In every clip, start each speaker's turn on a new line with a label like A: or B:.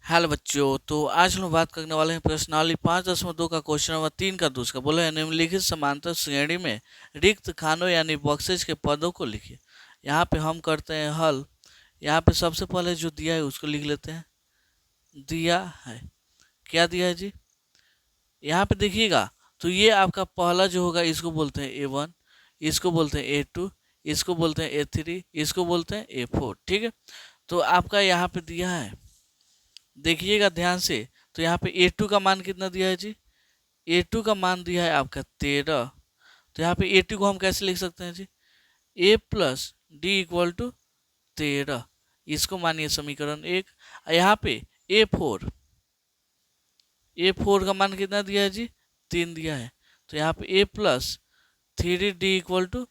A: Hello बच्चों, तो आज हम बात करने वाले हैं प्रश्नावली 5.2 का क्वेश्चन नंबर 3 का दूसरा। बोले हैं निम्नलिखित समांतर श्रेणी में रिक्त खानों यानी बॉक्सेज के पदों को लिखिए। यहाँ पे हम करते हैं हल। यहाँ पे सबसे पहले जो दिया है उसको लिख लेते हैं। दिया है, क्या दिया है जी? यहाँ पे देखिएगा, तो ये आपका पहला जो होगा इसको बोलते हैं A1, इसको बोलते हैं A2, इसको बोलते हैं A3, इसको बोलते हैं A4। ठीक है, तो आपका यहाँ पे दिया है, देखिएगा ध्यान से। तो यहाँ पे A2 का मान कितना दिया है जी? A2 का मान दिया है आपका 13। तो यहाँ पे A2 को हम कैसे लिख सकते हैं जी? A plus D equal to 13, इसको मानिए समीकरण 1। यहाँ पे A4 का मान कितना दिया है जी? 3 दिया है। तो यहाँ पे A plus 3D equal to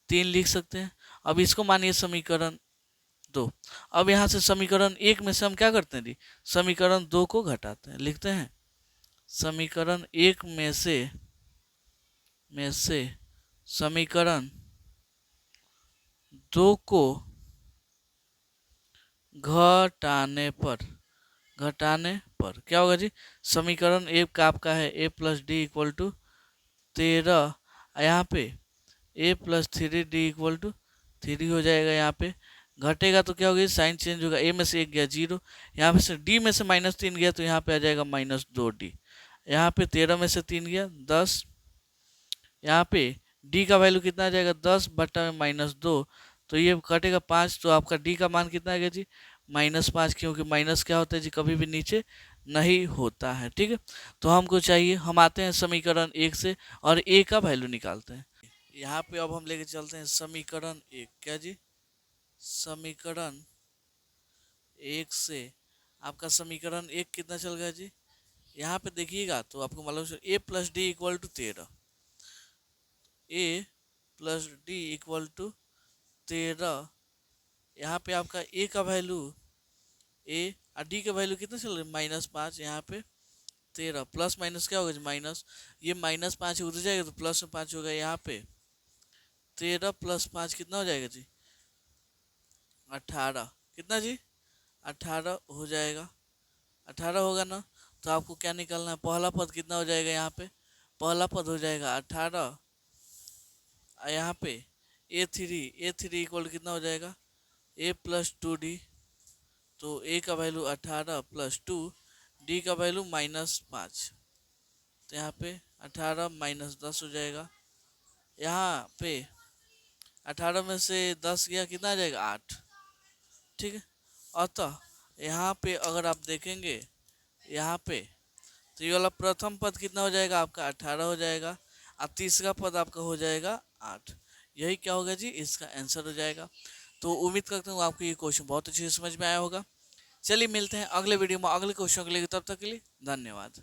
A: 3 लिख सकते हैं। अब इसको मानिए समीकरण 2। अब यहाँ से समीकरण 1 में से हम क्या करते हैं जी? समीकरण 2 को घटाते हैं, लिखते हैं समीकरण 1 में से समीकरण 2 को घटाने पर क्या होगा जी? समीकरण 1 का आपका है A plus D equal to 13, यहाँ पे A plus 3D equal to 3 हो जाएगा। यहाँ पे घटेगा तो क्या होगा? साइन चेंज होगा। A में से 1 गया 0, यहाँ पे से D में से -3 गया तो यहाँ पे आ जाएगा -2D। यहाँ पे 13 में से 3 गया 10, यहाँ पे D का वैल्यू कितना आ जाएगा? 10 बटा में -2, तो ये कटेगा 5। तो आपका D का मान कितना आ गया जी? -5, क्योंकि माइनस क्या होता है जी? कभी भी नीचे नहीं होता है। ठीक है, तो हमको चाहिए, हम आते हैं समीकरण 1 से और A का वैल्यू निकालते हैं। यहाँ पे अब हम लेके चलते हैं समीकरण 1। क्या जी? समीकरण 1 से आपका समीकरण 1 कितना चल गया जी? यहाँ पे देखिएगा तो आपको मालूम है A plus D equal to 13। A plus D equal to 13। यहाँ पे आपका A का वैल्यू A और D का वैल्यू कितना चल रहा है? -5। यहाँ पे 13 प्लस माइनस क्या होगा जी? माइनस, ये -5 उधर जाएगा तो प्लस में 5 होगा। यहाँ पे 13 प्लस 5 कितना हो जाएगा जी? 18। कितना जी? 18 हो जाएगा। 18 होगा ना, तो आपको क्या निकालना है? पहला पद कितना हो जाएगा? यहाँ पे पहला पद हो जाएगा 18। यहाँ पे A3 इक्वल कितना हो जाएगा? A plus 2D। तो A का वैल्यू 18 प्लस 2, D का वैल्यू -5। तो यहाँ पे 18 -10 हो जाएगा। यहाँ पे 18 में से 10 गया, कितना आ जाएगा? 8। ठीक है, अतः यहाँ पे अगर आप देखेंगे यहाँ पे, तो ये वाला प्रथम पद कितना हो जाएगा? आपका 18 हो जाएगा और तीसरा पद आपका हो जाएगा 8। यही क्या होगा जी? इसका आंसर हो जाएगा। तो उम्मीद करता हूँ आपको ये क्वेश्चन बहुत अच्छे से समझ में आया होगा। चलिए मिलते हैं अगले वीडियो में अगले क्वेश्चन के लिए, तब तक के लिए धन्यवाद।